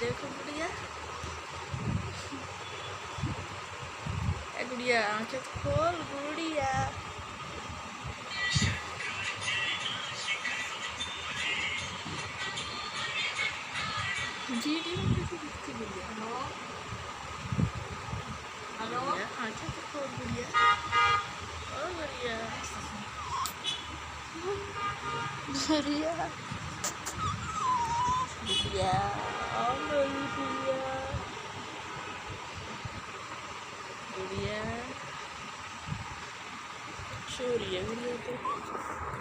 देखो गुड़िया गुड़िया आंखें खोल गुड़िया जी डी दिखती गुड़िया हेलो आंखें तो खोल गुड़िया ओ गुड़िया गुड़िया गुड़िया ओ मेरी गुड़िया गुड़िया सो रही है गुड़िया तो